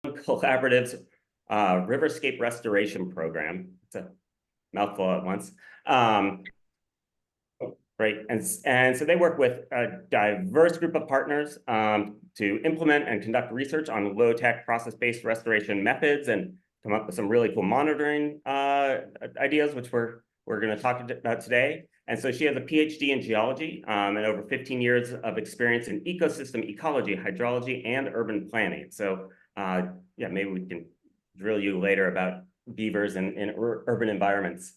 Collaborative's Riverscape restoration program. It's a mouthful at once. Right, and so they work with a diverse group of partners to implement and conduct research on low-tech process-based restoration methods and come up with some really cool monitoring ideas, which we're going to talk about today. And so she has a PhD in geology and over 15 years of experience in ecosystem ecology, hydrology, and urban planning. So yeah, maybe we can drill you later about beavers in urban environments.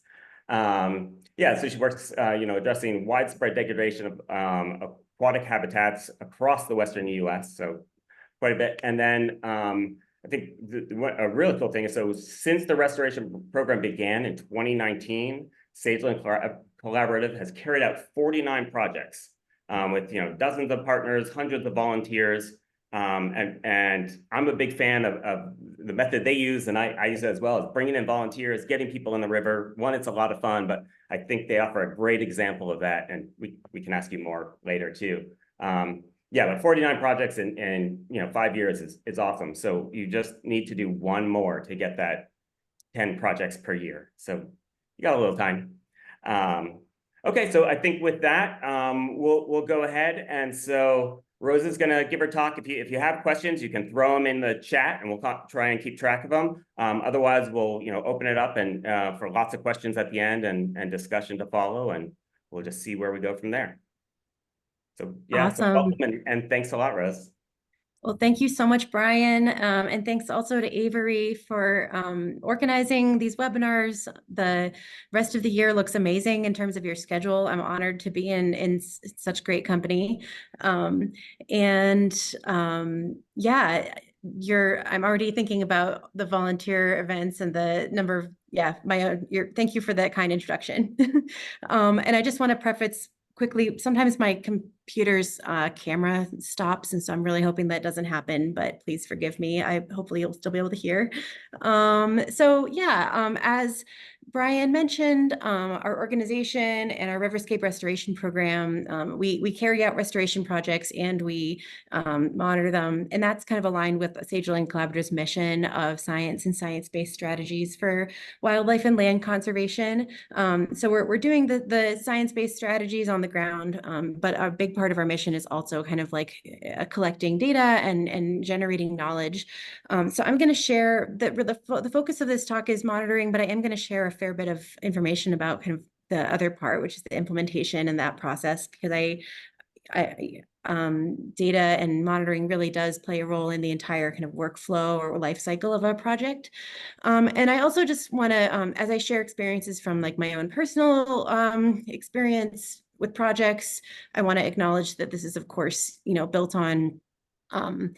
Yeah, so she works, addressing widespread degradation of aquatic habitats across the Western U.S., so quite a bit. And then I think a really cool thing is, so since the restoration program began in 2019, Sageland Collaborative has carried out 49 projects with dozens of partners, hundreds of volunteers. And I'm a big fan of the method they use, and I use it as well, as bringing in volunteers, getting people in the river. One, it's a lot of fun, but I think they offer a great example of that, and we can ask you more later too. Yeah, but 49 projects in 5 years is awesome. So you just need to do one more to get that 10 projects per year. So you got a little time. Okay, so I think with that, we'll go ahead. And so Rose is going to give her talk. If you have questions, you can throw them in the chat, and we'll try and keep track of them. Otherwise, we'll open it up and for lots of questions at the end and discussion to follow, and we'll just see where we go from there. So yeah, awesome. So welcome and thanks a lot, Rose. Well, thank you so much, Brian. And thanks also to Avery for organizing these webinars. The rest of the year looks amazing in terms of your schedule. I'm honored to be in such great company. Yeah, I'm already thinking about the volunteer events and the number of, thank you for that kind introduction. And I just want to preface quickly, sometimes my computer's camera stops, and so I'm really hoping that doesn't happen, but please forgive me. Hopefully you'll still be able to hear. As Brian mentioned, our organization and our Riverscape restoration program, we carry out restoration projects and we monitor them, and that's kind of aligned with Sageland Collaborative's mission of science and science-based strategies for wildlife and land conservation. So we're doing the science-based strategies on the ground, but a big part of our mission is also kind of like collecting data and generating knowledge. So I'm going to share the focus of this talk is monitoring, but I am going to share a fair bit of information about kind of the other part, which is the implementation and that process, because data and monitoring really does play a role in the entire kind of workflow or life cycle of a project. And I also just want to, as I share experiences from like my own personal experience with projects, I want to acknowledge that this is, of course, built on or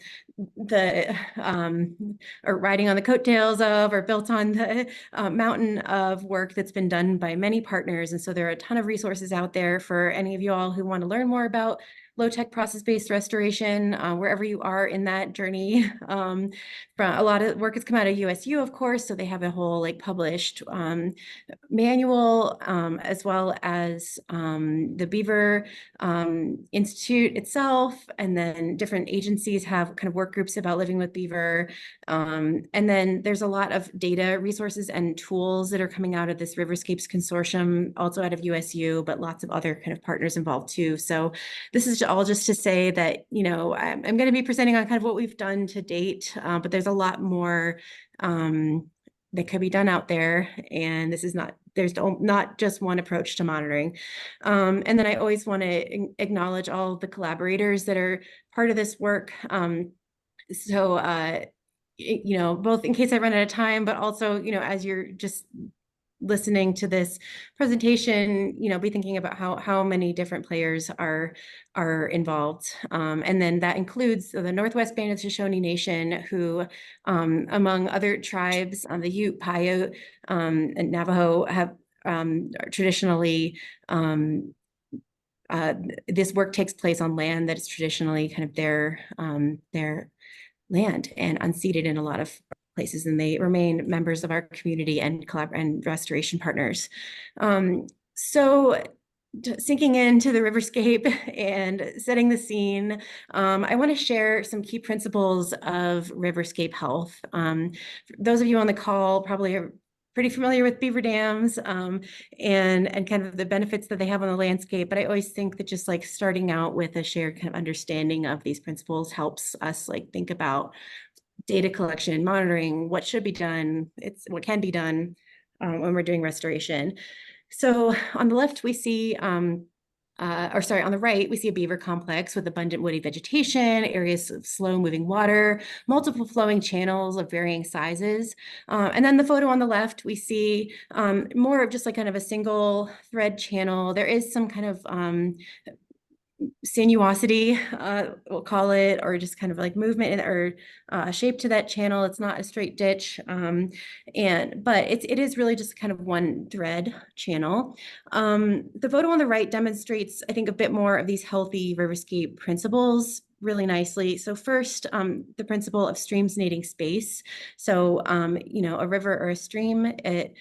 riding on the coattails of, or built on the mountain of work that's been done by many partners. And so there are a ton of resources out there for any of you all who want to learn more about low-tech process-based restoration, wherever you are in that journey. A lot of work has come out of USU, of course, so they have a whole like published manual, as well as the Beaver Institute itself, and then different agencies have kind of work groups about living with beaver. And then there's a lot of data resources and tools that are coming out of this Riverscapes consortium, also out of USU, but lots of other kind of partners involved too. So this is all just to say that, I'm going to be presenting on kind of what we've done to date, but there's a lot more that could be done out there. And there's not just one approach to monitoring. And then I always want to acknowledge all the collaborators that are part of this work. Both in case I run out of time, but also, as you're just listening to this presentation, be thinking about how many different players are involved. And then that includes the Northwest Band of Shoshone Nation, who, among other tribes, the Ute, Paiute, and Navajo have traditionally, this work takes place on land that is traditionally kind of their land and unceded in a lot of places, and they remain members of our community and restoration partners. So sinking into the riverscape and setting the scene, I want to share some key principles of riverscape health. Those of you on the call probably are pretty familiar with beaver dams and kind of the benefits that they have on the landscape. But I always think that just like starting out with a shared kind of understanding of these principles helps us like think about data collection, monitoring, what should be done, what can be done when we're doing restoration. So on the left, we see, on the right, we see a beaver complex with abundant woody vegetation, areas of slow moving water, multiple flowing channels of varying sizes. And then the photo on the left, we see more of just like kind of a single thread channel. There is some kind of sinuosity, we'll call it, or just kind of like movement or shape to that channel. It's not a straight ditch, but it is really just kind of one thread channel. The photo on the right demonstrates, I think, a bit more of these healthy riverscape principles really nicely. So first, the principle of streams needing space. So, a river or a stream, if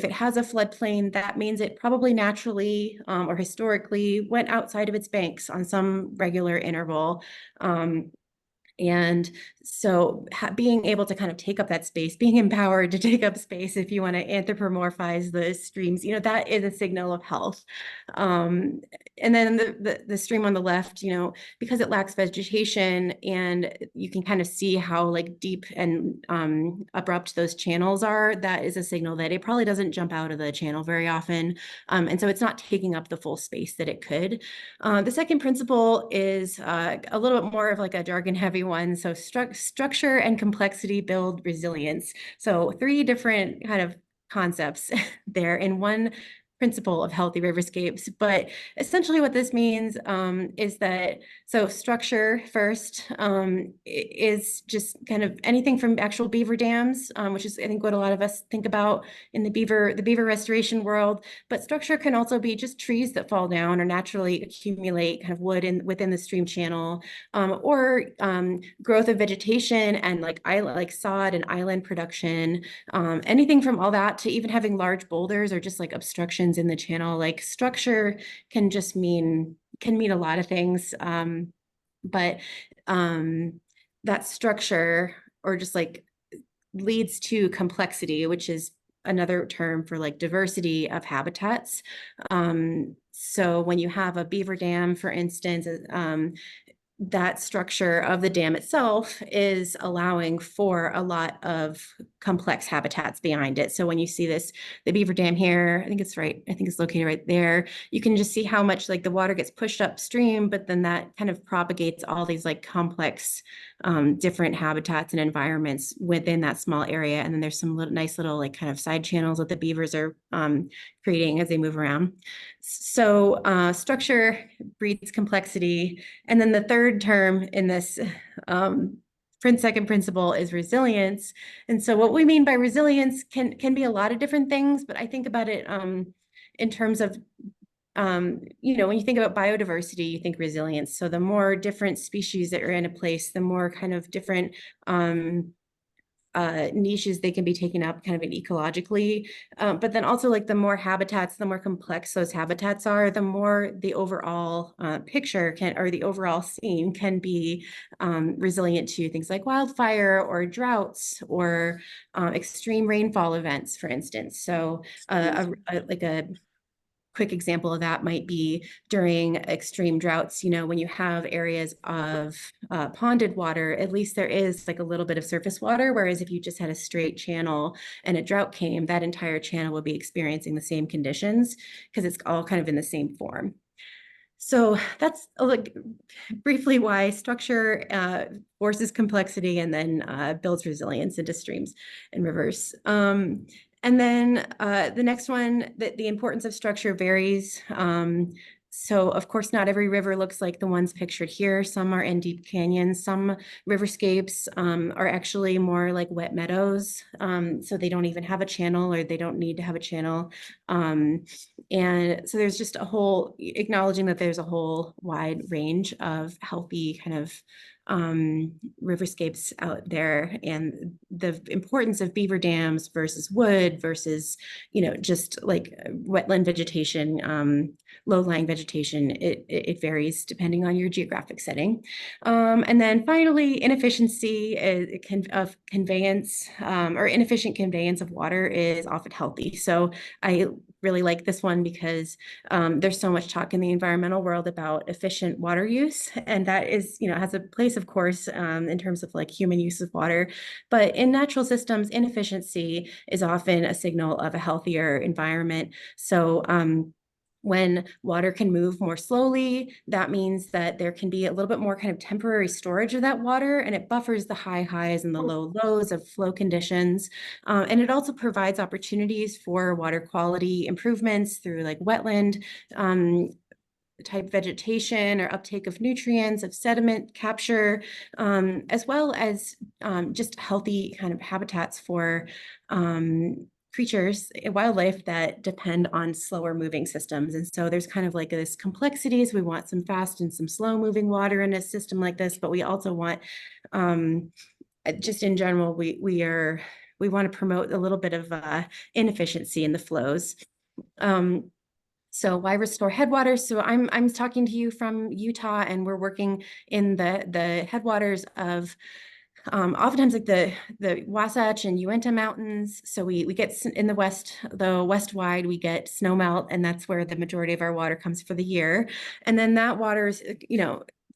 it has a floodplain, that means it probably naturally or historically went outside of its banks on some regular interval. And so being able to kind of take up that space, being empowered to take up space, if you want to anthropomorphize the streams, that is a signal of health. And then the stream on the left, because it lacks vegetation and you can kind of see how like deep and abrupt those channels are, that is a signal that it probably doesn't jump out of the channel very often. And so it's not taking up the full space that it could. The second principle is a little bit more of like a jargon heavy one. So structure and complexity build resilience. So 3 different kind of concepts there in one principle of healthy riverscapes. But essentially what this means is that, so structure first is just kind of anything from actual beaver dams, which is I think what a lot of us think about in the beaver restoration world. But structure can also be just trees that fall down or naturally accumulate kind of wood within the stream channel, or growth of vegetation and like sod and island production, anything from all that to even having large boulders or just like obstructions in the channel. Like structure can just mean a lot of things, but that structure or just like leads to complexity, which is another term for like diversity of habitats. So when you have a beaver dam, for instance, that structure of the dam itself is allowing for a lot of complex habitats behind it. So when you see the beaver dam here, I think it's located right there. You can just see how much like the water gets pushed upstream, but then that kind of propagates all these like complex, different habitats and environments within that small area. And then there's some nice little like kind of side channels that the beavers are creating as they move around. So structure breeds complexity. And then the third term in this second principle is resilience. And so what we mean by resilience can be a lot of different things, but I think about it in terms of, when you think about biodiversity, you think resilience. So the more different species that are in a place, the more kind of different niches they can be taken up kind of ecologically, but then also like the more habitats, the more complex those habitats are, the more the overall picture or the overall scene can be resilient to things like wildfire or droughts or extreme rainfall events, for instance. So like a quick example of that might be during extreme droughts, when you have areas of ponded water, at least there is like a little bit of surface water. Whereas if you just had a straight channel and a drought came, that entire channel would be experiencing the same conditions because it's all kind of in the same form. So that's like briefly why structure forces complexity and then builds resilience into streams and rivers. And then the next one, the importance of structure varies. So of course, not every river looks like the ones pictured here. Some are in deep canyons. Some riverscapes are actually more like wet meadows. So they don't even have a channel or they don't need to have a channel. And so there's just acknowledging that there's a whole wide range of healthy kind of riverscapes out there, and the importance of beaver dams versus wood versus, just like wetland vegetation, low-lying vegetation. It varies depending on your geographic setting. And then finally, inefficiency of conveyance, or inefficient conveyance of water is often healthy. So I really like this one because there's so much talk in the environmental world about efficient water use, and that is, has a place, of course, in terms of like human use of water. But in natural systems, inefficiency is often a signal of a healthier environment. So when water can move more slowly, that means that there can be a little bit more kind of temporary storage of that water, and it buffers the high highs and the low lows of flow conditions. And it also provides opportunities for water quality improvements through like wetland type vegetation or uptake of nutrients, of sediment capture, as well as just healthy kind of habitats for creatures, wildlife that depend on slower moving systems. And so there's kind of like this complexities. We want some fast and some slow moving water in a system like this, but we also want, just in general, we want to promote a little bit of inefficiency in the flows. So why restore headwaters? So I'm talking to you from Utah, and we're working in the headwaters of oftentimes like the Wasatch and Uinta Mountains. So we get in the west wide, we get snow melt, and that's where the majority of our water comes for the year. And then that water is,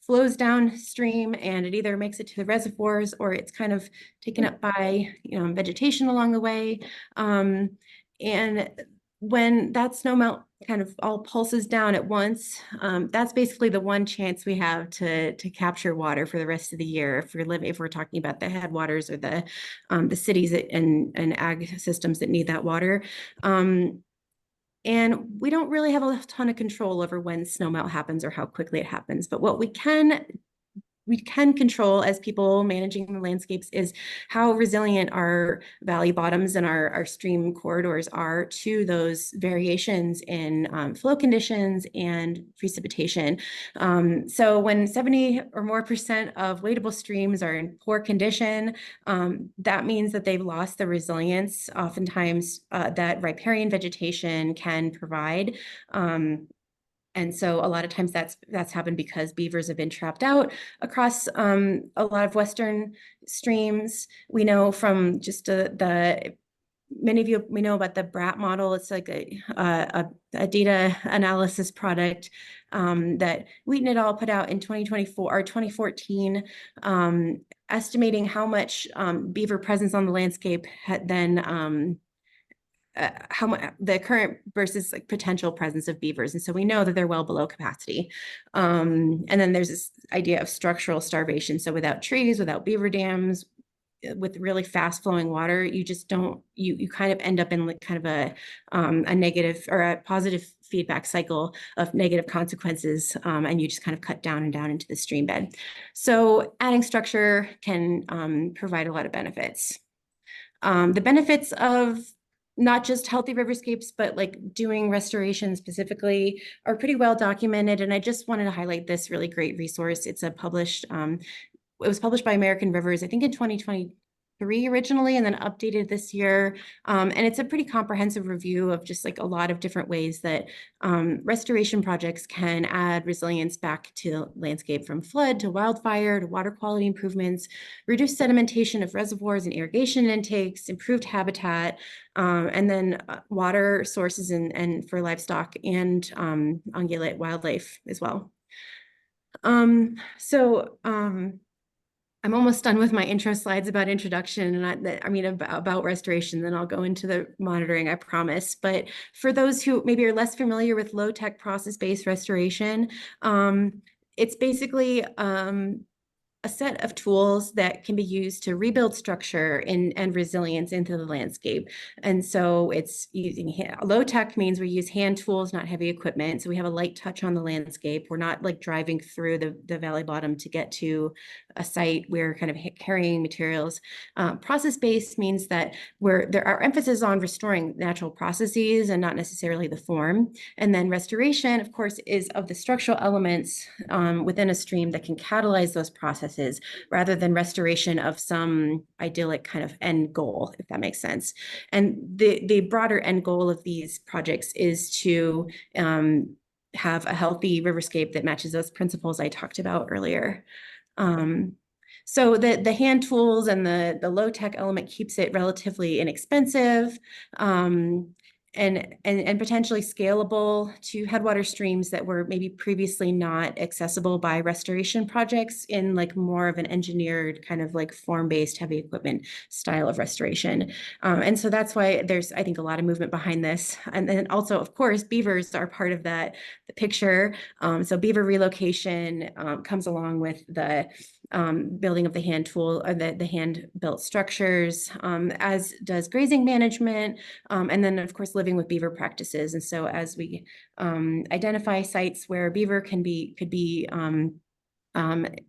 flows downstream, and it either makes it to the reservoirs or it's kind of taken up by, vegetation along the way. And when that snow melt kind of all pulses down at once, that's basically the one chance we have to capture water for the rest of the year if we're talking about the headwaters or the cities and ag systems that need that water. And we don't really have a ton of control over when snowmelt happens or how quickly it happens. But what we can control as people managing the landscapes is how resilient our valley bottoms and our stream corridors are to those variations in flow conditions and precipitation. So when 70 or more % of wadable streams are in poor condition, that means that they've lost the resilience oftentimes that riparian vegetation can provide. And so a lot of times that's happened because beavers have been trapped out across a lot of Western streams. We know from just many of you may know about the BRAT model. It's like a data analysis product that Wheaton et al. Put out in 2024 or 2014, estimating how much beaver presence on the landscape had then how much the current versus like potential presence of beavers. And so we know that they're well below capacity. And then there's this idea of structural starvation. So without trees, without beaver dams, with really fast flowing water, you just don't, you kind of end up in like kind of a negative or a positive feedback cycle of negative consequences. And you just kind of cut down and down into the stream bed. So adding structure can provide a lot of benefits. The benefits of not just healthy riverscapes, but like doing restoration specifically are pretty well documented. And I just wanted to highlight this really great resource. It's it was published by American Rivers, I think in 2023 originally, and then updated this year. And it's a pretty comprehensive review of just like a lot of different ways that restoration projects can add resilience back to landscape, from flood to wildfire to water quality improvements, reduce sedimentation of reservoirs and irrigation intakes, improved habitat, and then water sources and for livestock and ungulate wildlife as well. I'm almost done with my intro slides about introduction and about restoration, then I'll go into the monitoring, I promise. But for those who maybe are less familiar with low-tech process-based restoration, it's basically a set of tools that can be used to rebuild structure and resilience into the landscape. And so it's using low tech means we use hand tools, not heavy equipment. So we have a light touch on the landscape. We're not like driving through the valley bottom to get to a site where kind of carrying materials. Process-based means that our emphasis on restoring natural processes and not necessarily the form. And then restoration, of course, is of the structural elements within a stream that can catalyze those processes rather than restoration of some idyllic kind of end goal, if that makes sense. And the broader end goal of these projects is to have a healthy riverscape that matches those principles I talked about earlier. So the hand tools and the low tech element keeps it relatively inexpensive and potentially scalable to headwater streams that were maybe previously not accessible by restoration projects in like more of an engineered kind of like form-based heavy equipment style of restoration. And so that's why there's, I think, a lot of movement behind this. And then also, of course, beavers are part of the picture. So beaver relocation comes along with the building of the hand tool or the hand built structures, as does grazing management, and then of course living with beaver practices. And so as we identify sites where beaver could be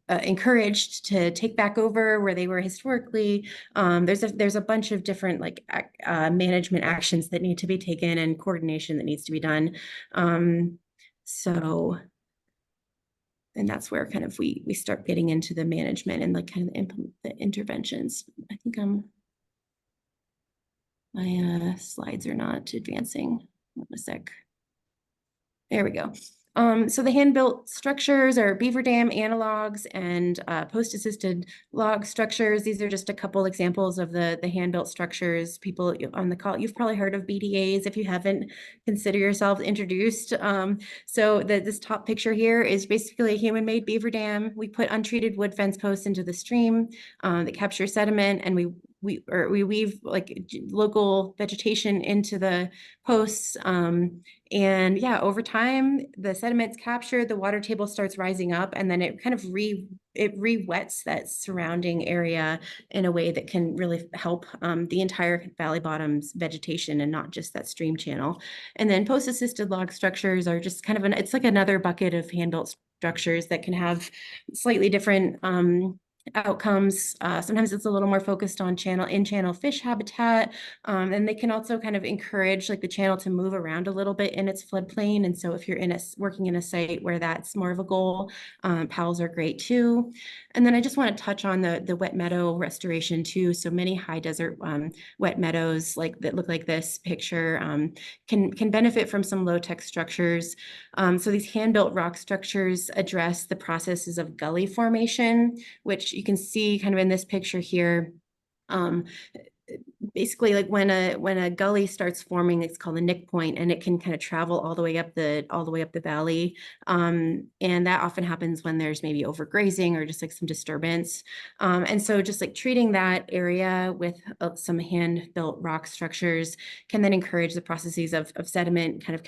encouraged to take back over where they were historically, there's a bunch of different like management actions that need to be taken and coordination that needs to be done. And that's where kind of we start getting into the management and like kind of the interventions. I think my slides are not advancing. Hold on a sec. There we go. So the hand-built structures are beaver dam analogs and post-assisted log structures. These are just a couple examples of the hand-built structures. People on the call, you've probably heard of BDAs. If you haven't, consider yourselves introduced. So this top picture here is basically a human-made beaver dam. We put untreated wood fence posts into the stream that capture sediment, and we weave like local vegetation into the posts. And yeah, over time, the sediment's captured, the water table starts rising up, and then it kind of re-wets that surrounding area in a way that can really help the entire valley bottom's vegetation and not just that stream channel. And then post-assisted log structures are just kind of it's like another bucket of hand-built structures that can have slightly different outcomes. Sometimes it's a little more focused on in-channel fish habitat, and they can also kind of encourage like the channel to move around a little bit in its floodplain. And so if you're working in a site where that's more of a goal, PALs are great too. And then I just want to touch on the wet meadow restoration too. So many high desert wet meadows that look like this picture can benefit from some low-tech structures. So these hand-built rock structures address the processes of gully formation, which you can see kind of in this picture here. Basically, like when a gully starts forming, it's called a nick point, and it can kind of travel all the way up the valley. And that often happens when there's maybe overgrazing or just like some disturbance. And so just like treating that area with some hand-built rock structures can then encourage the processes of sediment kind of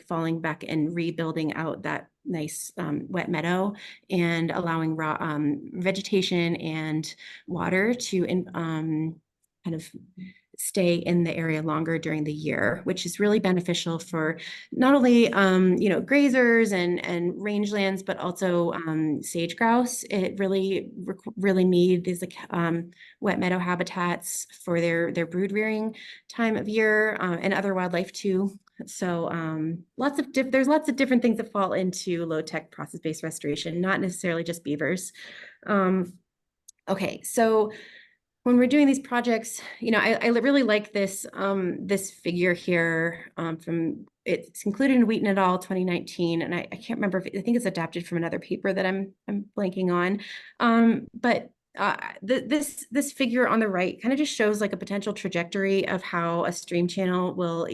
falling back and rebuilding out that nice wet meadow and allowing raw vegetation and water to kind of stay in the area longer during the year, which is really beneficial for not only grazers and rangelands, but also sage grouse. It really need these like wet meadow habitats for their brood rearing time of year, and other wildlife too. So there's lots of different things that fall into low tech process-based restoration, not necessarily just beavers. Okay, so when we're doing these projects, I really like this this figure here it's included in Wheaton et al. 2019, and I can't remember I think it's adapted from another paper that I'm blanking on, but this figure on the right kind of just shows like a potential trajectory of how a stream channel will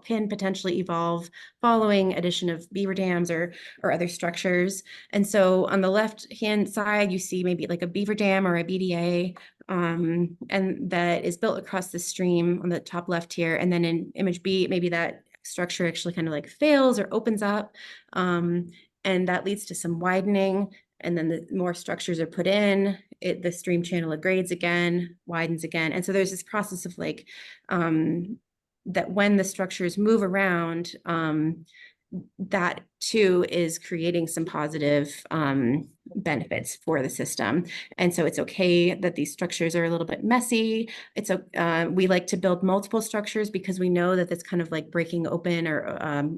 can potentially evolve following addition of beaver dams or other structures. And so on the left hand side, you see maybe like a beaver dam or a BDA, and that is built across the stream on the top left here. And then in image B, maybe that structure actually kind of like fails or opens up, and that leads to some widening. And then the more structures are put in, the stream channel grades again, widens again. And so there's this process of like, that when the structures move around, that too is creating some positive benefits for the system. And so it's okay that these structures are a little bit messy. We like to build multiple structures because we know that this kind of like breaking open or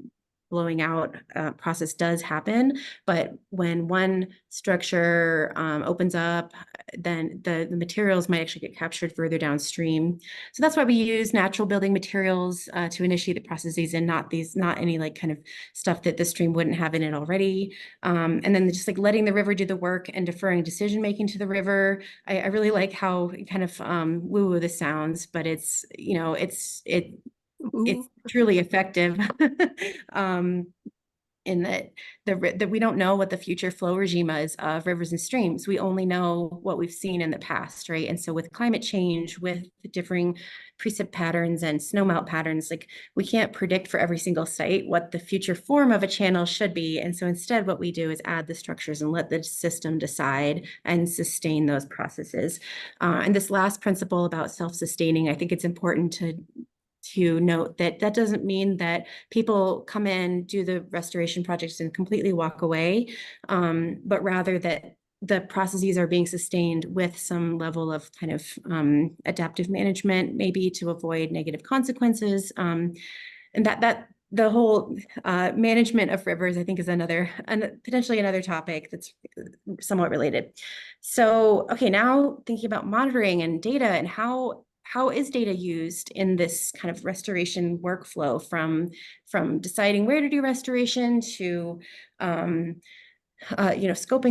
blowing out process does happen. But when one structure opens up, then the materials might actually get captured further downstream. So that's why we use natural building materials to initiate the processes, and not any like kind of stuff that the stream wouldn't have in it already. And then just like letting the river do the work and deferring decision making to the river. I really like how kind of woo-woo this sounds, but it's, you know, it's truly effective. In that we don't know what the future flow regime is of rivers and streams. We only know what we've seen in the past, right? And so with climate change, with the differing precip patterns and snowmelt patterns, like we can't predict for every single site what the future form of a channel should be. And so instead what we do is add the structures and let the system decide and sustain those processes. And this last principle about self-sustaining, I think it's important to note that that doesn't mean that people come in, do the restoration projects and completely walk away, but rather that the processes are being sustained with some level of kind of adaptive management, maybe to avoid negative consequences. And that the whole management of rivers, I think, is potentially another topic that's somewhat related. So, okay, now thinking about monitoring and data and how is data used in this kind of restoration workflow from deciding where to do restoration to scoping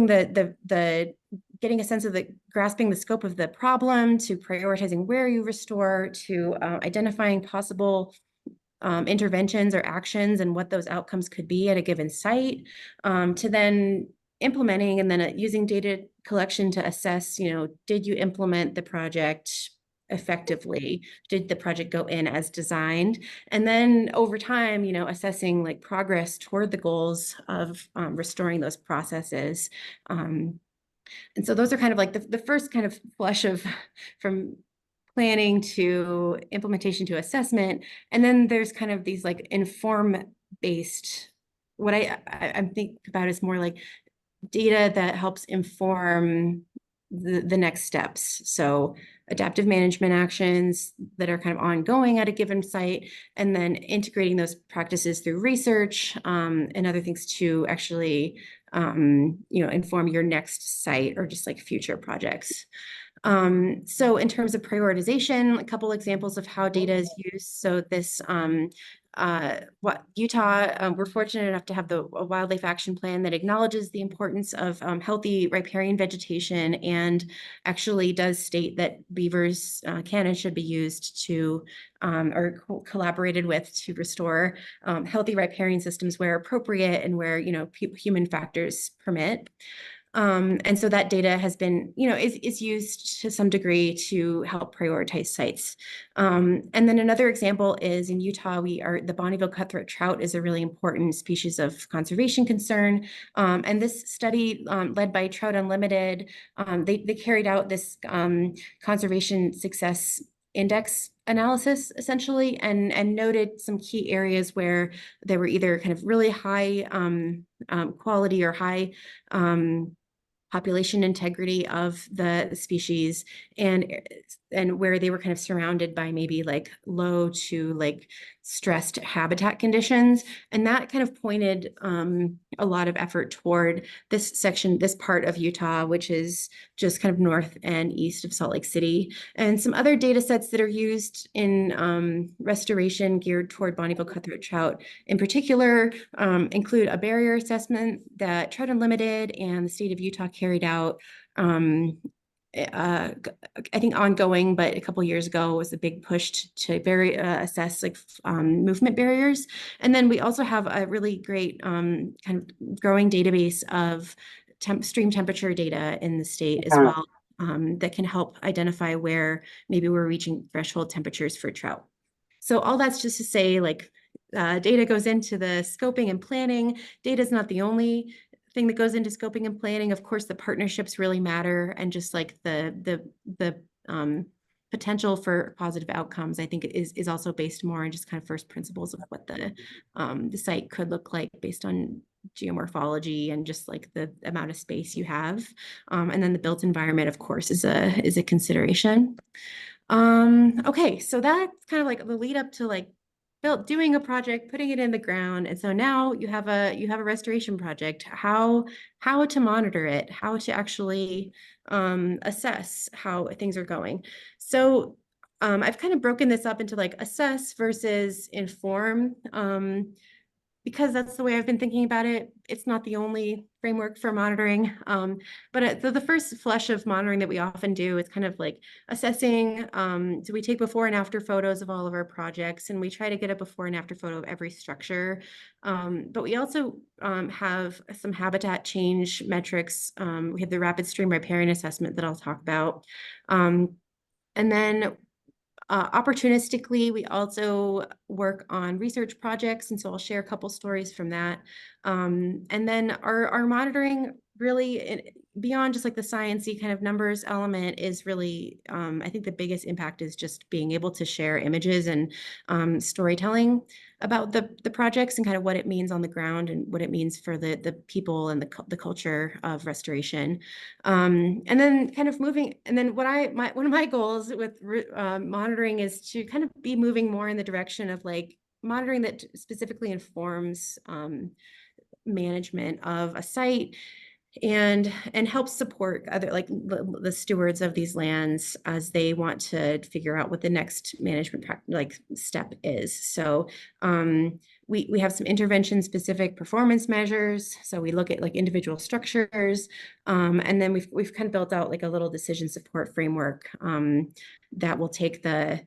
the getting a sense of grasping the scope of the problem, to prioritizing where you restore, to identifying possible interventions or actions and what those outcomes could be at a given site, to then implementing and then using data collection to assess, did you implement the project effectively? Did the project go in as designed? And then over time, assessing like progress toward the goals of restoring those processes. And so those are kind of like the first kind of flush of from planning to implementation to assessment. And then there's kind of these like inform-based, what I think about is more like data that helps inform the next steps. So adaptive management actions that are kind of ongoing at a given site, and then integrating those practices through research and other things to actually inform your next site or just like future projects. So in terms of prioritization, a couple examples of how data is used. So this Utah, we're fortunate enough to have a wildlife action plan that acknowledges the importance of healthy riparian vegetation, and actually does state that beavers can and should be used to or collaborated with to restore healthy riparian systems where appropriate and where human factors permit. And so that data has been, is used to some degree to help prioritize sites. And then another example is in Utah, the Bonneville cutthroat trout is a really important species of conservation concern. And this study led by Trout Unlimited, they carried out this conservation success index analysis essentially, and noted some key areas where there were either kind of really high quality or high population integrity of the species, and where they were kind of surrounded by maybe like low to like stressed habitat conditions. And that kind of pointed a lot of effort toward this part of Utah, which is just kind of north and east of Salt Lake City. And some other data sets that are used in restoration geared toward Bonneville cutthroat trout in particular include a barrier assessment that Trout Unlimited and the state of Utah carried out. I think ongoing, but a couple years ago was a big push to assess like movement barriers. And then we also have a really great kind of growing database of stream temperature data in the state as well, that can help identify where maybe we're reaching threshold temperatures for trout. So all that's just to say, like, data goes into the scoping and planning. Data is not the only thing that goes into scoping and planning. Of course, the partnerships really matter, and just like the potential for positive outcomes, I think is also based more on just kind of first principles of what the site could look like based on geomorphology and just like the amount of space you have. And then the built environment, of course, is a consideration. Okay, so that's kind of like the lead up to like doing a project, putting it in the ground. And so now you have a restoration project, how to monitor it, how to actually assess how things are going. So I've kind of broken this up into like assess versus inform. Because that's the way I've been thinking about it. It's not the only framework for monitoring. But the first flush of monitoring that we often do is kind of like assessing. So we take before and after photos of all of our projects, and we try to get a before and after photo of every structure. But we also have some habitat change metrics. We have the rapid stream riparian assessment that I'll talk about. And then opportunistically, we also work on research projects, and so I'll share a couple stories from that. And then our monitoring really, beyond just like the sciencey kind of numbers element, is really, I think the biggest impact is just being able to share images and storytelling about the projects and kind of what it means on the ground and what it means for the people and the culture of restoration. And then kind of moving, and then one of my goals with monitoring is to kind of be moving more in the direction of like monitoring that specifically informs management of a site and helps support other like the stewards of these lands as they want to figure out what the next management like step is. So we have some intervention specific performance measures. So we look at like individual structures, and then we've kind of built out like a little decision support framework that will take the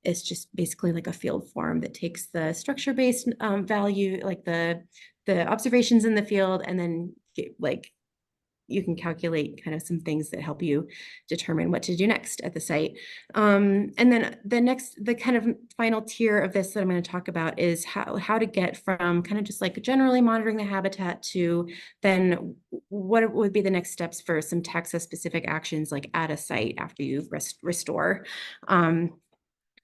it's just basically like a field form that takes the structure-based value, like the observations in the field, and then like you can calculate kind of some things that help you determine what to do next at the site. And then the kind of final tier of this that I'm going to talk about is how to get from kind of just like generally monitoring the habitat to then what would be the next steps for some taxa specific actions like at a site after you restore.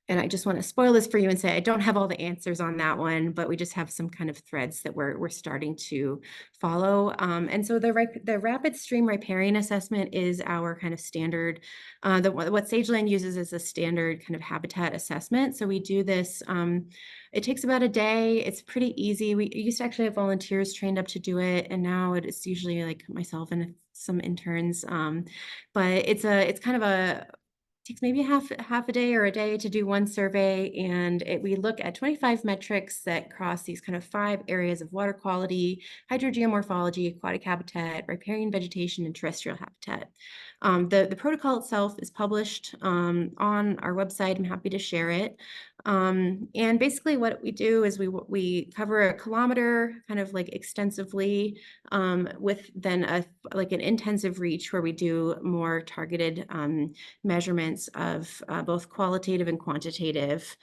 And I just want to spoil this for you and say I don't have all the answers on that one, but we just have some kind of threads that we're starting to follow. And so the rapid stream riparian assessment is our kind of standard. What Sageland uses is a standard kind of habitat assessment. So we do this. It takes about a day. It's pretty easy. We used to actually have volunteers trained up to do it, and now it's usually like myself and some interns. But it's kind of a takes maybe half a day or a day to do one survey, and we look at 25 metrics that cross these kind of 5 areas of water quality, hydrogeomorphology, aquatic habitat, riparian vegetation, and terrestrial habitat. The protocol itself is published on our website. I'm happy to share it. And basically what we do is we cover a kilometer kind of like extensively with then like an intensive reach where we do more targeted measurements of both qualitative and quantitative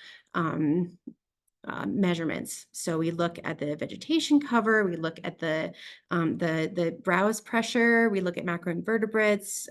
measurements. So we look at the vegetation cover, we look at the browse pressure, we look at macroinvertebrates,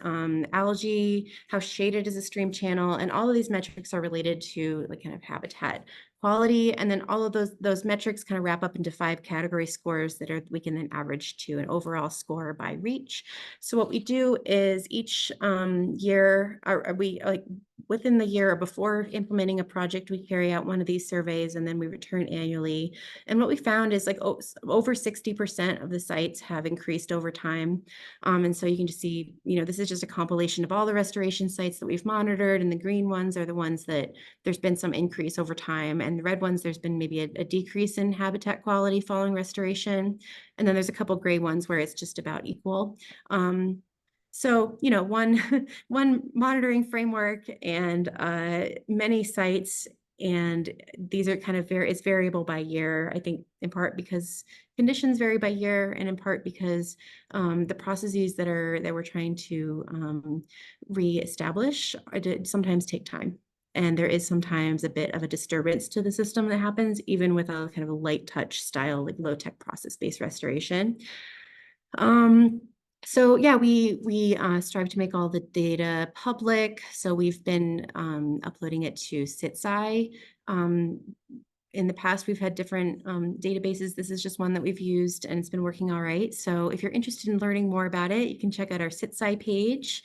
algae, how shaded is a stream channel, and all of these metrics are related to like kind of habitat quality. And then all of those metrics kind of wrap up into 5 category scores that we can then average to an overall score by reach. So what we do is each year, we like within the year or before implementing a project, we carry out one of these surveys and then we return annually. And what we found is like over 60% of the sites have increased over time. And so you can just see, this is just a compilation of all the restoration sites that we've monitored, and the green ones are the ones that there's been some increase over time. And the red ones, there's been maybe a decrease in habitat quality following restoration. And then there's a couple gray ones where it's just about equal. So, one monitoring framework and many sites, and these are kind of it's variable by year, I think in part because conditions vary by year, and in part because the processes that we're trying to reestablish sometimes take time. And there is sometimes a bit of a disturbance to the system that happens, even with a kind of a light touch style, like low tech process-based restoration. So yeah, we strive to make all the data public. So we've been uploading it to CitSci in the past, we've had different databases. This is just one that we've used and it's been working all right. So if you're interested in learning more about it, you can check out our SitSci page.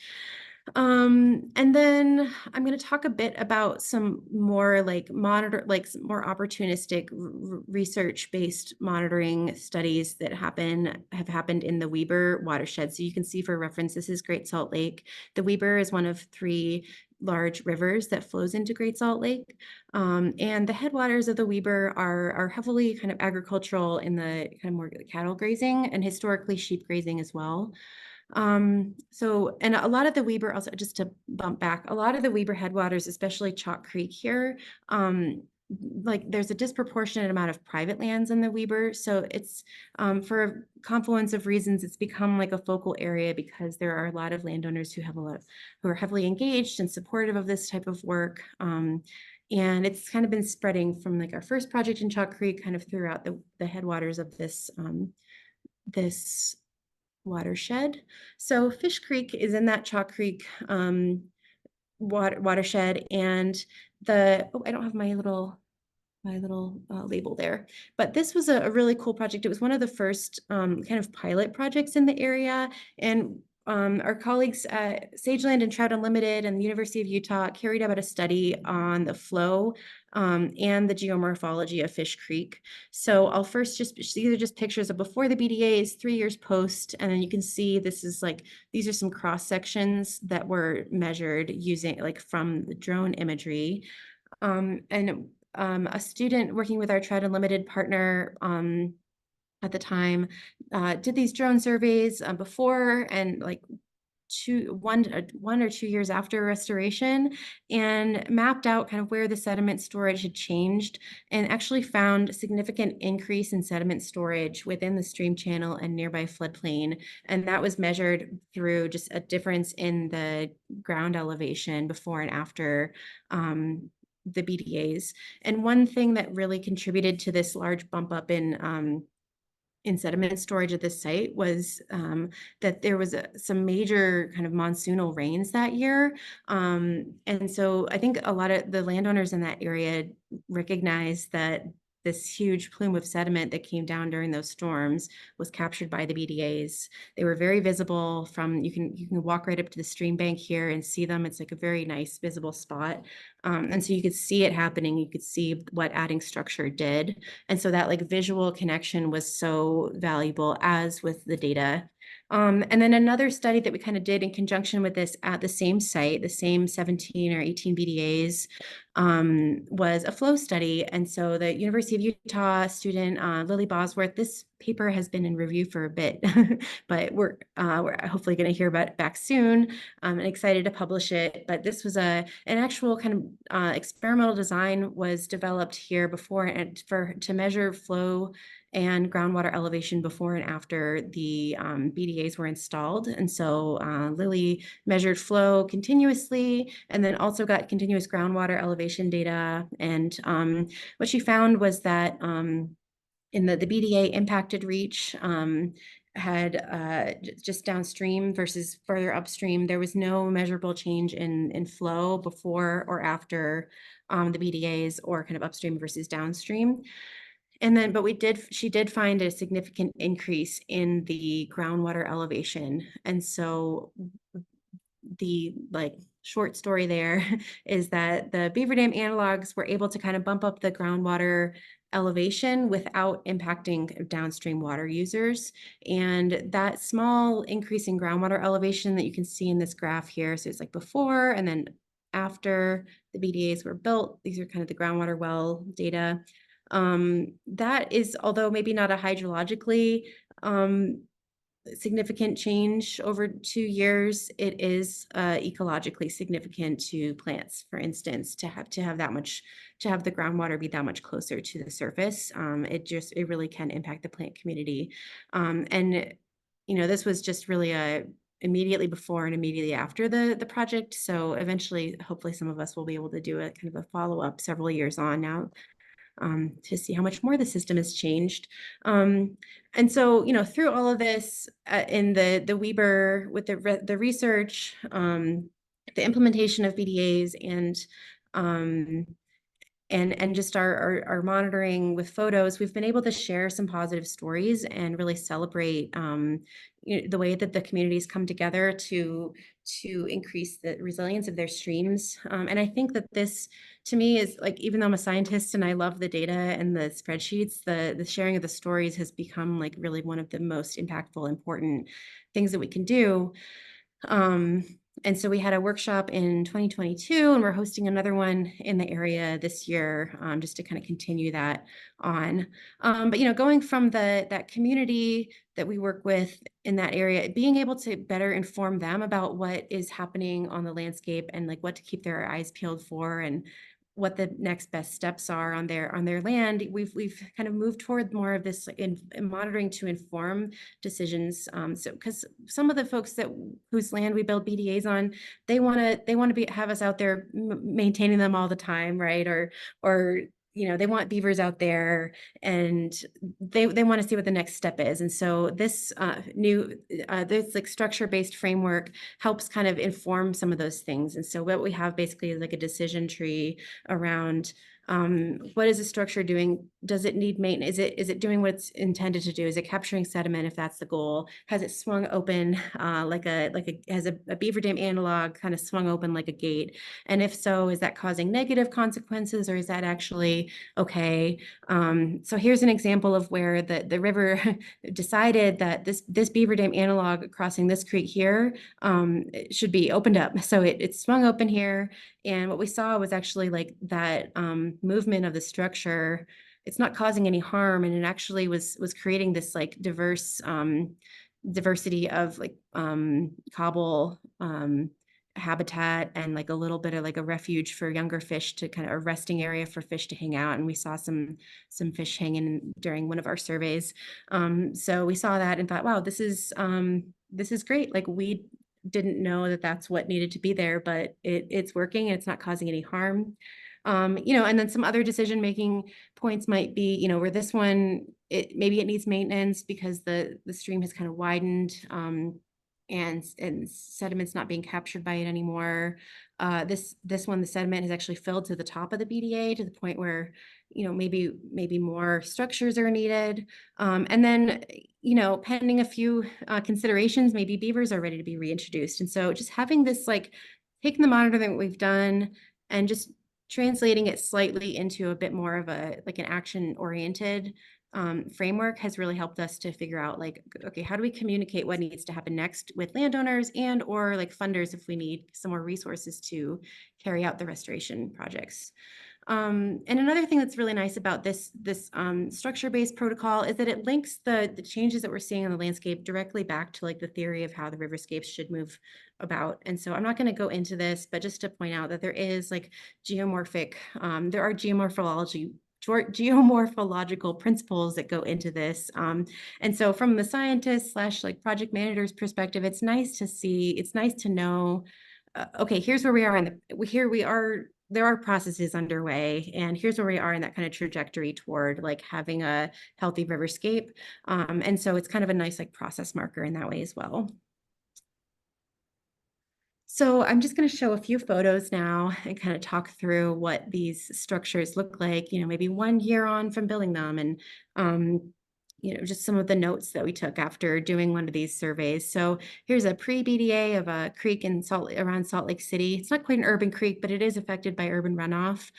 And then I'm going to talk a bit about some more like more opportunistic research-based monitoring studies that have happened in the Weber watershed. So you can see for reference, this is Great Salt Lake. The Weber is one of 3 large rivers that flows into Great Salt Lake. And the headwaters of the Weber are heavily kind of agricultural in the kind of more cattle grazing and historically sheep grazing as well. And a lot of the Weber, also just to bump back, a lot of the Weber headwaters, especially Chalk Creek here, like there's a disproportionate amount of private lands in the Weber. So it's for a confluence of reasons, it's become like a focal area because there are a lot of landowners who are heavily engaged and supportive of this type of work. And it's kind of been spreading from like our first project in Chalk Creek kind of throughout the headwaters of this watershed. So Fish Creek is in that Chalk Creek watershed, and I don't have my little label there, but this was a really cool project. It was one of the first kind of pilot projects in the area, and our colleagues at Sageland and Trout Unlimited and the University of Utah carried out a study on the flow and the geomorphology of Fish Creek. So I'll first these are just pictures of before the BDAs, 3 years post, and then you can see these are some cross sections that were measured using from the drone imagery. And a student working with our Trout Unlimited partner at the time did these drone surveys before and one or 2 years after restoration, and mapped out kind of where the sediment storage had changed, and actually found a significant increase in sediment storage within the stream channel and nearby floodplain. And that was measured through just a difference in the ground elevation before and after the BDAs. And one thing that really contributed to this large bump up in sediment storage at this site was that there was some major kind of monsoonal rains that year. And so I think a lot of the landowners in that area recognized that this huge plume of sediment that came down during those storms was captured by the BDAs. They were very visible you can walk right up to the stream bank here and see them. It's like a very nice visible spot. And so you could see it happening. You could see what adding structure did. And so that visual connection was so valuable, as with the data. And then another study that we kind of did in conjunction with this at the same site, the same 17 or 18 BDAs, was a flow study. And so the University of Utah student, Lily Bosworth, this paper has been in review for a bit, but we're hopefully going to hear about it back soon. I'm excited to publish it. But this was an actual kind of experimental design was developed here before and to measure flow and groundwater elevation before and after the BDAs were installed. And so Lily measured flow continuously and then also got continuous groundwater elevation data. And what she found was that in the BDA impacted reach had just downstream versus further upstream, there was no measurable change in flow before or after the BDAs, or kind of upstream versus downstream. And then, but she did find a significant increase in the groundwater elevation. And so the short story there is that the Beaver Dam analogs were able to kind of bump up the groundwater elevation without impacting downstream water users. And that small increase in groundwater elevation that you can see in this graph here, so it's before and then after the BDAs were built, these are kind of the groundwater well data. That is, although maybe not a hydrologically significant change over 2 years, it is ecologically significant to plants, for instance, to have the groundwater be that much closer to the surface. It really can impact the plant community. And this was just really immediately before and immediately after the project. So eventually, hopefully some of us will be able to do a kind of a follow-up several years on now, to see how much more the system has changed. And so, through all of this, in the Weber, with the research, the implementation of BDAs, and just our monitoring with photos, we've been able to share some positive stories and really celebrate the way that the communities come together to increase the resilience of their streams. And I think that this, to me, is like, even though I'm a scientist and I love the data and the spreadsheets, the sharing of the stories has become like really one of the most impactful, important things that we can do. And so we had a workshop in 2022, and we're hosting another one in the area this year, just to kind of continue that on. But going from that community that we work with in that area, being able to better inform them about what is happening on the landscape and like what to keep their eyes peeled for, and what the next best steps are on their land. We've kind of moved toward more of this in monitoring to inform decisions. So because some of the folks whose land we build BDAs on, they want to have us out there maintaining them all the time, right? Or they want beavers out there, and they want to see what the next step is. And so this this like structure-based framework helps kind of inform some of those things. And so what we have basically is like a decision tree around what is the structure doing? Does it need maintenance? Is it doing what it's intended to do? Is it capturing sediment if that's the goal? Has it swung open has a beaver dam analog kind of swung open like a gate? And if so, is that causing negative consequences, or is that actually okay? So here's an example of where the river decided that this beaver dam analog crossing this creek here it should be opened up. So it swung open here. And what we saw was actually like that movement of the structure. It's not causing any harm, and it actually was creating this like diversity of like cobble habitat, and like a little bit of like a refuge for younger fish, to kind of a resting area for fish to hang out. And we saw some fish hanging during one of our surveys. So we saw that and thought, wow, this is great. Like, we didn't know that that's what needed to be there, but it's working and it's not causing any harm. And then some other decision-making points might be, where this one, maybe it needs maintenance because the stream has kind of widened, and sediment's not being captured by it anymore. This one, the sediment has actually filled to the top of the BDA to the point where, maybe more structures are needed. And then, pending a few considerations, maybe beavers are ready to be reintroduced. And so just having this, like, taking the monitoring that we've done and just translating it slightly into a bit more of an action-oriented framework has really helped us to figure out, like, okay, how do we communicate what needs to happen next with landowners and or like funders if we need some more resources to carry out the restoration projects. And another thing that's really nice about this structure-based protocol is that it links the changes that we're seeing on the landscape directly back to like the theory of how the riverscapes should move about. And so I'm not going to go into this, but just to point out that there is like there are geomorphological principles that go into this. And so from the scientist / like project manager's perspective, it's nice to know, okay, here's where we are there are processes underway, and here's where we are in that kind of trajectory toward like having a healthy riverscape. And so it's kind of a nice like process marker in that way as well. So I'm just going to show a few photos now and kind of talk through what these structures look like, maybe 1 year on from building them, and just some of the notes that we took after doing one of these surveys. So here's a pre-BDA of a creek around Salt Lake City. It's not quite an urban creek, but it is affected by urban runoff.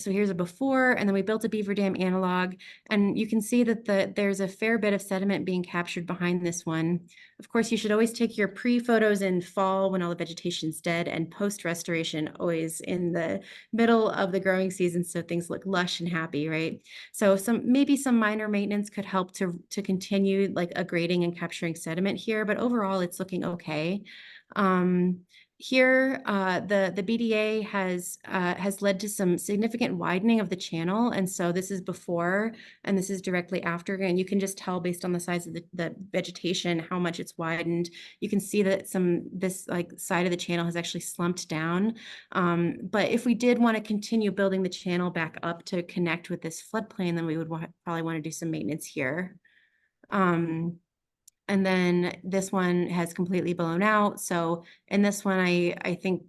So here's a before, and then we built a beaver dam analog, and you can see that there's a fair bit of sediment being captured behind this one. Of course, you should always take your pre-photos in fall when all the vegetation's dead, and post-restoration always in the middle of the growing season, so things look lush and happy, right? So maybe some minor maintenance could help to continue like a grading and capturing sediment here, but overall it's looking okay. Here, the BDA has led to some significant widening of the channel, and so this is before, and this is directly after, and you can just tell based on the size of the vegetation how much it's widened. You can see that this like side of the channel has actually slumped down, but if we did want to continue building the channel back up to connect with this floodplain, then we would probably want to do some maintenance here. And then this one has completely blown out. So in this one, I think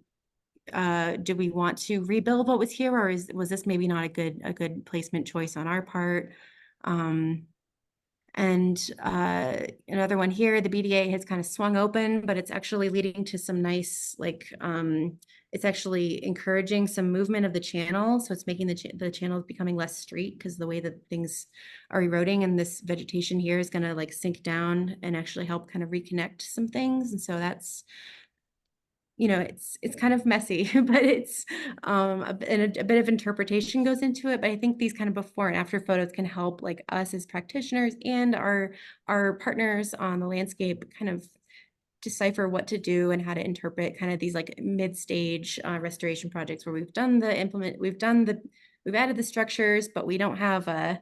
do we want to rebuild what was here, or was this maybe not a good placement choice on our part? And another one here, the BDA has kind of swung open, but it's actually leading to some nice, like, it's actually encouraging some movement of the channel. So it's making the channel becoming less straight because the way that things are eroding, and this vegetation here is going to like sink down and actually help kind of reconnect some things. And so that's, you know, it's kind of messy, but it's and a bit of interpretation goes into it. But I think these kind of before and after photos can help like us as practitioners and our partners on the landscape kind of decipher what to do and how to interpret kind of these like mid-stage restoration projects where we've added the structures, but we don't have a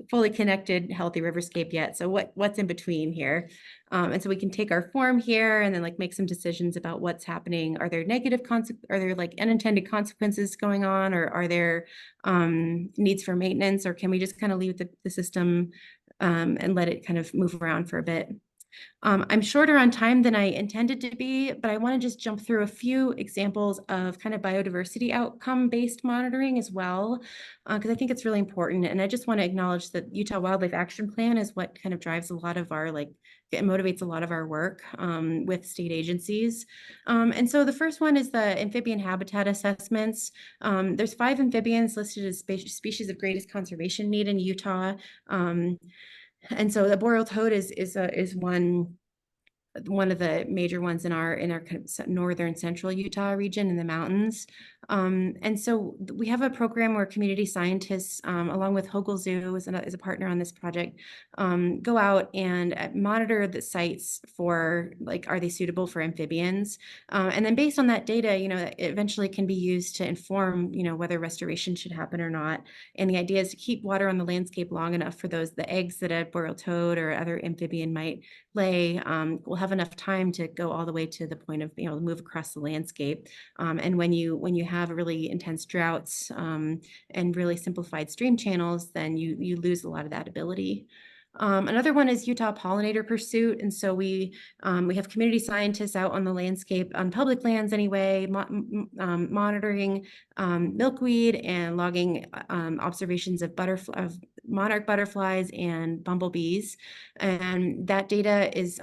fully connected healthy riverscape yet. So what's in between here? And so we can take our form here and then like make some decisions about what's happening. Are there are there like unintended consequences going on, or are there needs for maintenance, or can we just kind of leave the system and let it kind of move around for a bit? I'm shorter on time than I intended to be, but I want to just jump through a few examples of kind of biodiversity outcome-based monitoring as well, because I think it's really important. And I just want to acknowledge that Utah Wildlife Action Plan is what kind of drives a lot of our, like, it motivates a lot of our work with state agencies. And so the first one is the amphibian habitat assessments. There's 5 amphibians listed as species of greatest conservation need in Utah. And so the boreal toad is one of the major ones in our kind of northern central Utah region in the mountains. And so we have a program where community scientists, along with Hogle Zoo is a partner on this project, go out and monitor the sites for, like, are they suitable for amphibians? And then based on that data, you know, it eventually can be used to inform, you know, whether restoration should happen or not. And the idea is to keep water on the landscape long enough for the eggs that a boreal toad or other amphibian might lay will have enough time to go all the way to the point of being able to move across the landscape. And when you have really intense droughts and really simplified stream channels, then you lose a lot of that ability. Another one is Utah pollinator pursuit. And so we have community scientists out on the landscape on public lands anyway, monitoring milkweed and logging observations of monarch butterflies and bumblebees. And that data is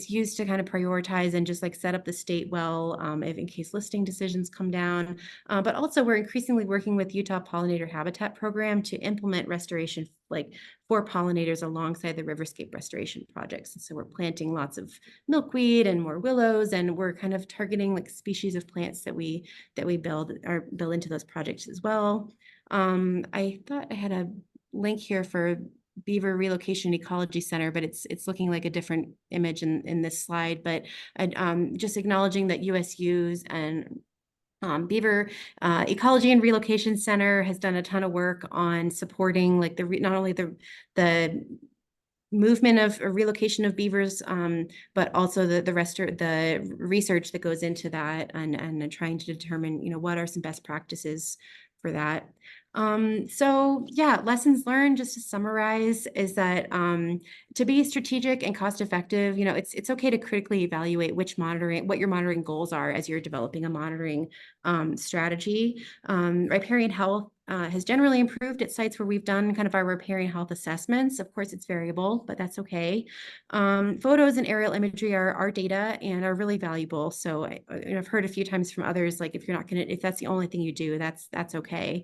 used to kind of prioritize and just like set up the state well, if in case listing decisions come down. But also we're increasingly working with Utah Pollinator Habitat Program to implement restoration like for pollinators alongside the Riverscape restoration projects. And so we're planting lots of milkweed and more willows, and we're kind of targeting like species of plants that we build into those projects as well. I thought I had a link here for Beaver Relocation Ecology Center, but it's looking like a different image in this slide. But just acknowledging that USU's and Beaver Ecology and Relocation Center has done a ton of work on supporting like not only the movement of or relocation of beavers, but also the research that goes into that and trying to determine, you know, what are some best practices for that. So yeah, lessons learned, just to summarize, is that to be strategic and cost effective, you know, it's okay to critically evaluate what your monitoring goals are as you're developing a monitoring strategy. Riparian health has generally improved at sites where we've done kind of our riparian health assessments. Of course, it's variable, but that's okay. Photos and aerial imagery are data and are really valuable. So I've heard a few times from others, like if that's the only thing you do, that's okay.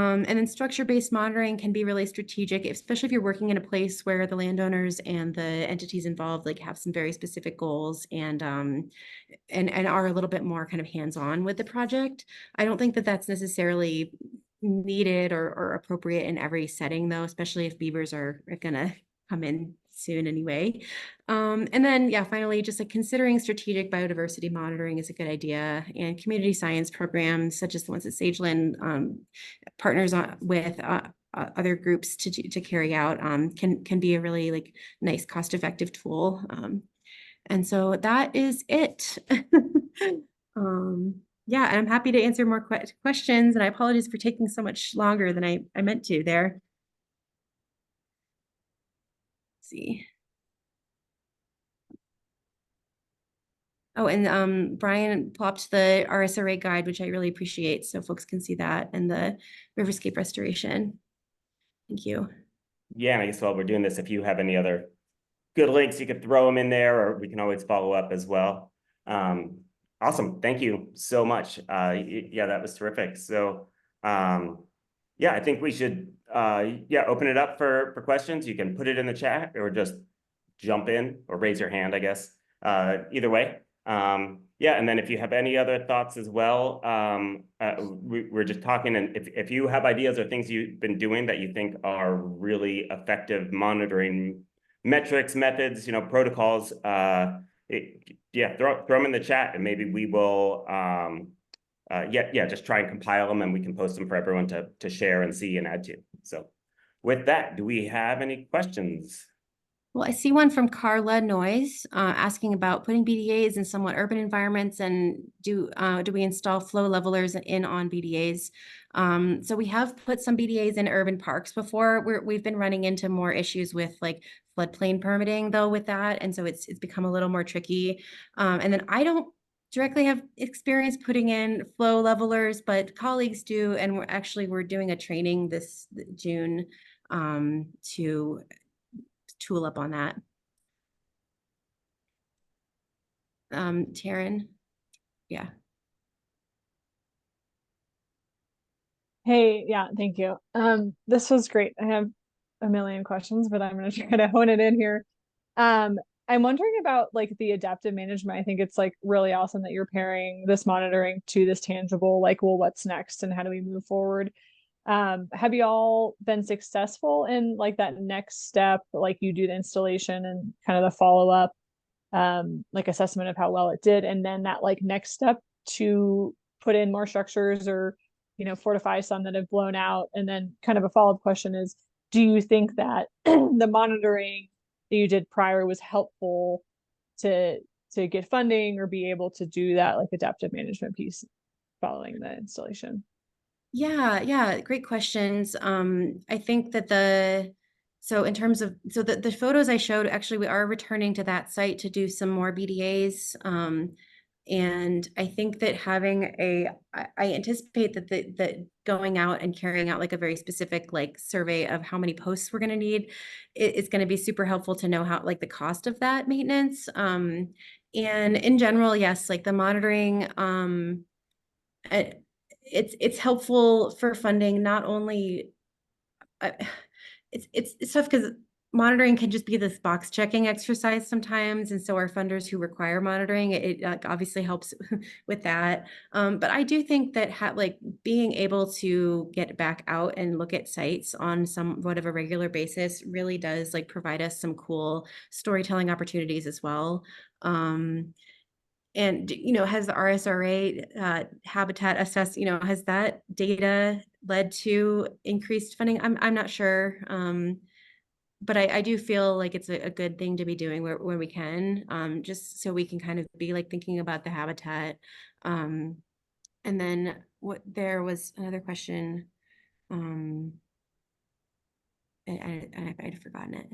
And then structure-based monitoring can be really strategic, especially if you're working in a place where the landowners and the entities involved like have some very specific goals and are a little bit more kind of hands-on with the project. I don't think that that's necessarily needed or appropriate in every setting, though, especially if beavers are gonna come in soon anyway. And then, yeah, finally, just like considering strategic biodiversity monitoring is a good idea, and community science programs such as the ones that Sageland partners with other groups to carry out can be a really like nice cost-effective tool. And so that is it. Yeah, and I'm happy to answer more questions, and I apologize for taking so much longer than I meant to there. Let's see. Oh, and Brian plopped the RSRA guide, which I really appreciate, so folks can see that, and the Riverscape restoration. Thank you. Yeah, and I guess while we're doing this, if you have any other good links, you could throw them in there, or we can always follow up as well. Awesome, thank you so much. Yeah, that was terrific. So yeah, I think we should open it up for questions. You can put it in the chat or just jump in or raise your hand, I guess. Either way. Yeah, and then if you have any other thoughts as well, we're just talking, and if you have ideas or things you've been doing that you think are really effective monitoring metrics, methods, protocols, throw them in the chat, and maybe we will just try and compile them, and we can post them for everyone to share and see and add to. So with that, do we have any questions? Well, I see one from Carla Noyes asking about putting BDAs in somewhat urban environments, and do we install flow levelers in on BDAs? So we have put some BDAs in urban parks before. We've been running into more issues with like floodplain permitting though with that, and so it's become a little more tricky. And then I don't directly have experience putting in flow levelers, but colleagues do, and we're doing a training this June to tool up on that. Taryn, yeah. Hey, yeah, thank you. This was great. I have a million questions, but I'm gonna try to hone it in here. I'm wondering about like the adaptive management. I think it's like really awesome that you're pairing this monitoring to this tangible, like, well, what's next and how do we move forward? Have you all been successful in like that next step, like you do the installation and kind of the follow-up, like assessment of how well it did, and then that like next step to put in more structures or fortify some that have blown out? And then kind of a follow-up question is, do you think that the monitoring that you did prior was helpful to get funding or be able to do that like adaptive management piece following the installation? Yeah, great questions. I think that so in terms of, so the photos I showed, actually, we are returning to that site to do some more BDAs. And I think that I anticipate that going out and carrying out like a very specific like survey of how many posts we're going to need, it's going to be super helpful to know how like the cost of that maintenance. And in general, yes, like the monitoring, it's helpful for funding, not only it's tough because monitoring can just be this box checking exercise sometimes, and so our funders who require monitoring, it obviously helps with that. But I do think that like being able to get back out and look at sites on somewhat of a regular basis really does like provide us some cool storytelling opportunities as well. And, has the RSRA habitat assessed, has that data led to increased funding? I'm not sure. But I do feel like it's a good thing to be doing where we can, just so we can kind of be like thinking about the habitat. And then there was another question. I'd forgotten it.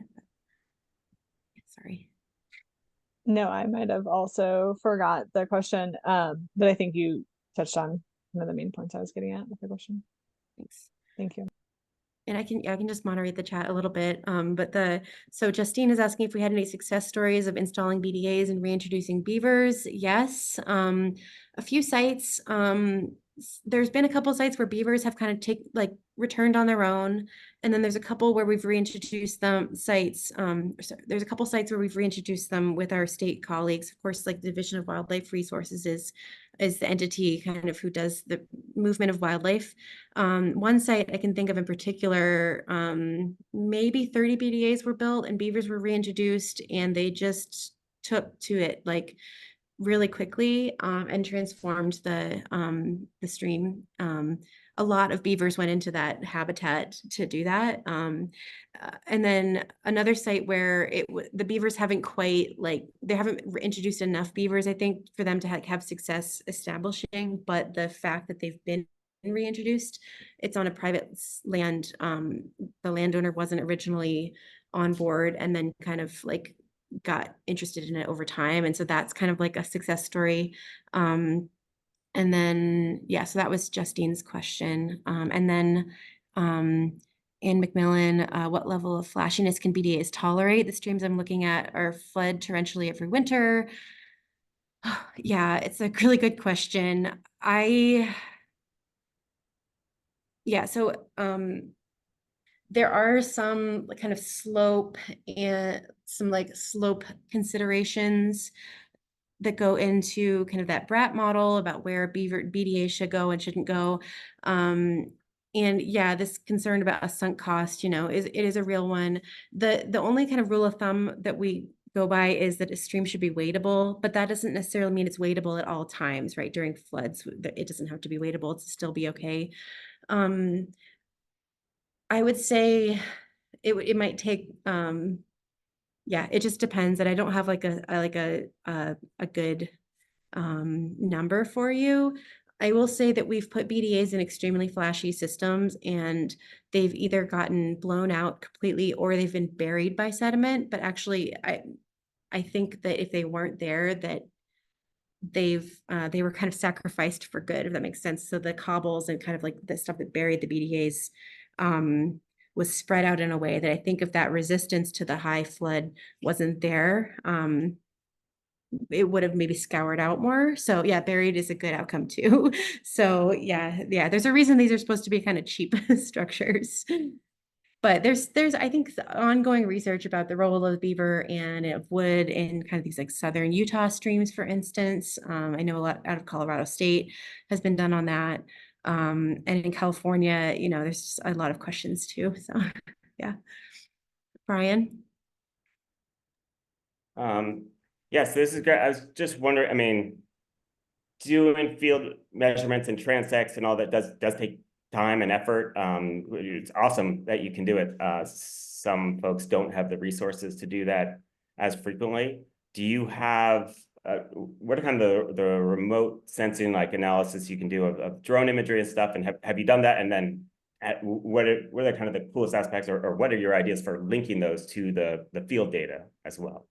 Sorry. No, I might have also forgot the question, but I think you touched on one of the main points I was getting at with the question. Thanks. Thank you. And I can just moderate the chat a little bit. So Justine is asking if we had any success stories of installing BDAs and reintroducing beavers. Yes, a few sites. There's been a couple sites where beavers have kind of returned on their own, and then there's a couple where we've reintroduced them there's a couple sites where we've reintroduced them with our state colleagues. Of course, like the Division of Wildlife Resources is the entity kind of who does the movement of wildlife. One site I can think of in particular, maybe 30 BDAs were built and beavers were reintroduced, and they just took to it like really quickly and transformed the stream. A lot of beavers went into that habitat to do that. And then another site where the beavers haven't quite they haven't introduced enough beavers, I think, for them to have success establishing, but the fact that they've been reintroduced, it's on a private land. The landowner wasn't originally on board, and then kind of got interested in it over time. And so that's kind of like a success story. And then, yeah, so that was Justine's question. And then Ann McMillan, what level of flashiness can BDAs tolerate? The streams I'm looking at are flood torrentially every winter. Yeah, it's a really good question. Yeah, so there are some kind of slope and some like slope considerations that go into kind of that BRAT model about where BDA should go and shouldn't go. And yeah, this concern about a sunk cost, it is a real one. The only kind of rule of thumb that we go by is that a stream should be wadeable, but that doesn't necessarily mean it's wadeable at all times, right? During floods, it doesn't have to be wadeable to still be okay. I would say it might take, yeah, it just depends, and I don't have like a good number for you. I will say that we've put BDAs in extremely flashy systems, and they've either gotten blown out completely or they've been buried by sediment. But actually, I think that if they weren't there, that they were kind of sacrificed for good, if that makes sense. So the cobbles and kind of like the stuff that buried the BDAs was spread out in a way that I think if that resistance to the high flood wasn't there, it would have maybe scoured out more. So yeah, buried is a good outcome too. So yeah, there's a reason these are supposed to be kind of cheap structures. But there's I think ongoing research about the role of beaver and of wood in kind of these like southern Utah streams, for instance. I know a lot out of Colorado State has been done on that. And in California, there's just a lot of questions too. So yeah. Brian? Yes, this is great. I was just wondering, I mean, doing field measurements and transects and all that does take time and effort. It's awesome that you can do it. Some folks don't have the resources to do that as frequently. Do you have, what are kind of the remote sensing like analysis you can do of drone imagery and stuff? And have you done that? And then what are kind of the coolest aspects, or what are your ideas for linking those to the field data as well?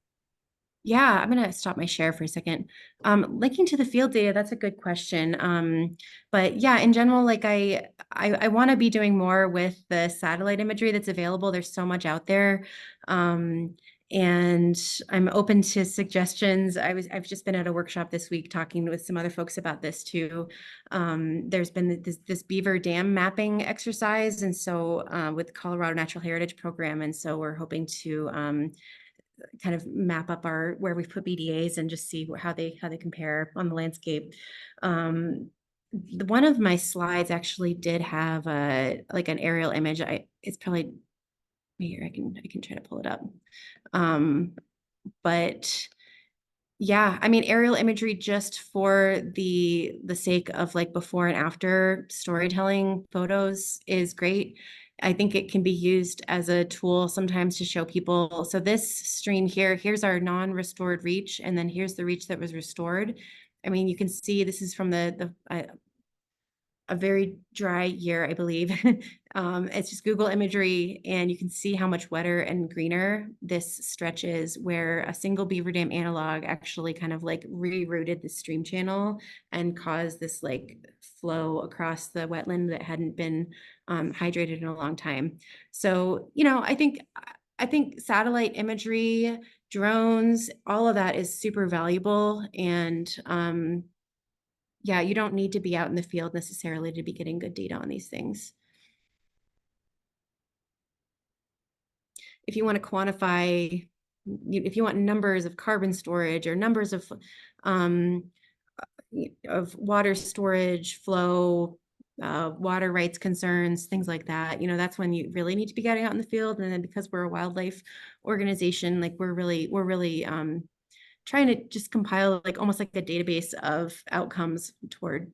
Yeah, I'm gonna stop my share for a second. Linking to the field data, that's a good question. But yeah, in general, like I want to be doing more with the satellite imagery that's available. There's so much out there. And I'm open to suggestions. I've just been at a workshop this week talking with some other folks about this too. There's been this Beaver Dam mapping exercise, and so with the Colorado Natural Heritage Program, and so we're hoping to kind of map up where we've put BDAs and just see how they compare on the landscape. One of my slides actually did have like an aerial image. It's probably here. I can try to pull it up. But yeah, I mean, aerial imagery just for the sake of like before and after storytelling photos is great. I think it can be used as a tool sometimes to show people. So this stream here, here's our non-restored reach, and then here's the reach that was restored. I mean, you can see this is from a very dry year, I believe. It's just Google imagery, and you can see how much wetter and greener this stretch is, where a single Beaver Dam analog actually kind of like rerouted the stream channel and caused this like flow across the wetland that hadn't been hydrated in a long time. So, I think satellite imagery, drones, all of that is super valuable. And yeah, you don't need to be out in the field necessarily to be getting good data on these things. If you want to quantify, if you want numbers of carbon storage or numbers of water storage, flow, water rights concerns, things like that, that's when you really need to be getting out in the field. And then because we're a wildlife organization, like we're really trying to just compile like almost like a database of outcomes toward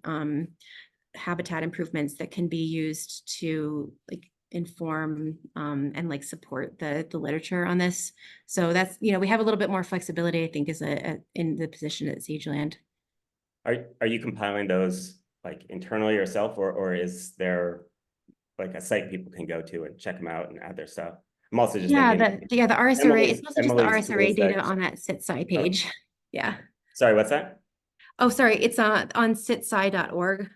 habitat improvements that can be used to like inform and like support the literature on this. So that's, we have a little bit more flexibility, I think, in the position at Sageland. Are you compiling those like internally yourself, or is there like a site people can go to and check them out and add their stuff? I'm also just Yeah, thinking. the RS array, it's also just the Emily's RS array tool data set. on that SITSci page. Yeah. Sorry, what's that? Oh, sorry, it's on sitsci.org.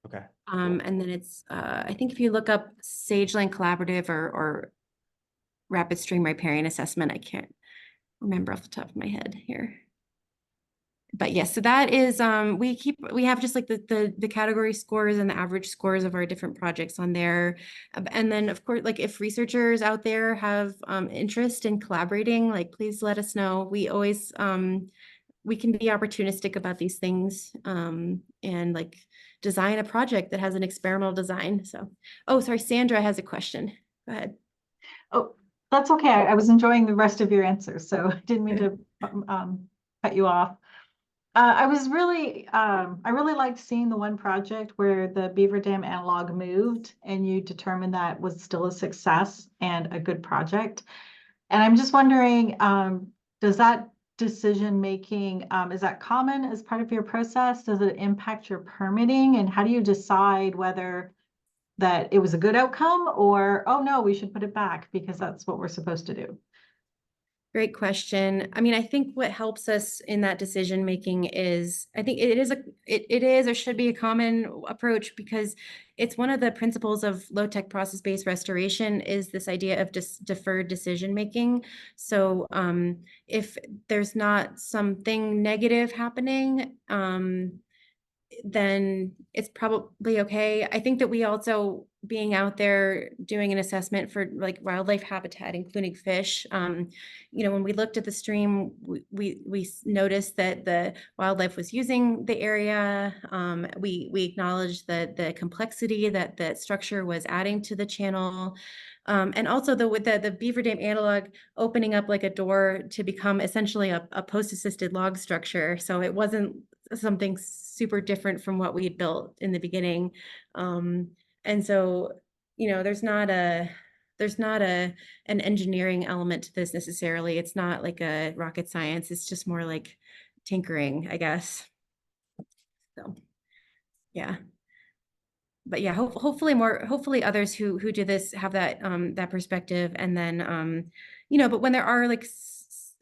Okay. And then it's I think if you look up Sageland Collaborative or Rapid Stream Riparian Assessment, I can't remember off the top of my head here. But yes, so that is we have just like the category scores and the average scores of our different projects on there. And then of course, like if researchers out there have interest in collaborating, like please let us know. We always we can be opportunistic about these things and like design a project that has an experimental design. So, oh, sorry, Sandra has a question. Go ahead. Oh, that's okay. I was enjoying the rest of your answers, so I didn't mean to cut you off. I really liked seeing the one project where the Beaver Dam analog moved and you determined that was still a success and a good project. And I'm just wondering, does that decision making, is that common as part of your process? Does it impact your permitting? And how do you decide whether that it was a good outcome or, oh no, we should put it back because that's what we're supposed to do? Great question. I mean, I think what helps us in that decision making is, I think it is or should be a common approach because it's one of the principles of low-tech process-based restoration is this idea of just deferred decision making. So if there's not something negative happening, then it's probably okay. I think that we also being out there doing an assessment for like wildlife habitat, including fish. You know, when we looked at the stream, we noticed that the wildlife was using the area. We acknowledged that the complexity that the structure was adding to the channel. And also with the Beaver Dam analog opening up like a door to become essentially a post-assisted log structure. So it wasn't something super different from what we had built in the beginning. And so, you know, there's not an engineering element to this necessarily. It's not like a rocket science. It's just more like tinkering, I guess. So, yeah. But yeah, hopefully others who do this have that that perspective. And then you know, but when there are like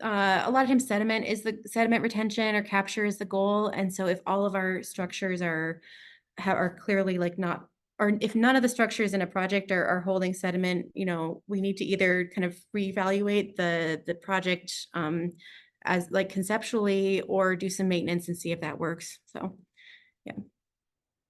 a lot of times sediment retention or capture is the goal. And so if all of our structures are clearly like not, or if none of the structures in a project are holding sediment, you know, we need to either kind of reevaluate the project as like conceptually or do some maintenance and see if that works. So, yeah.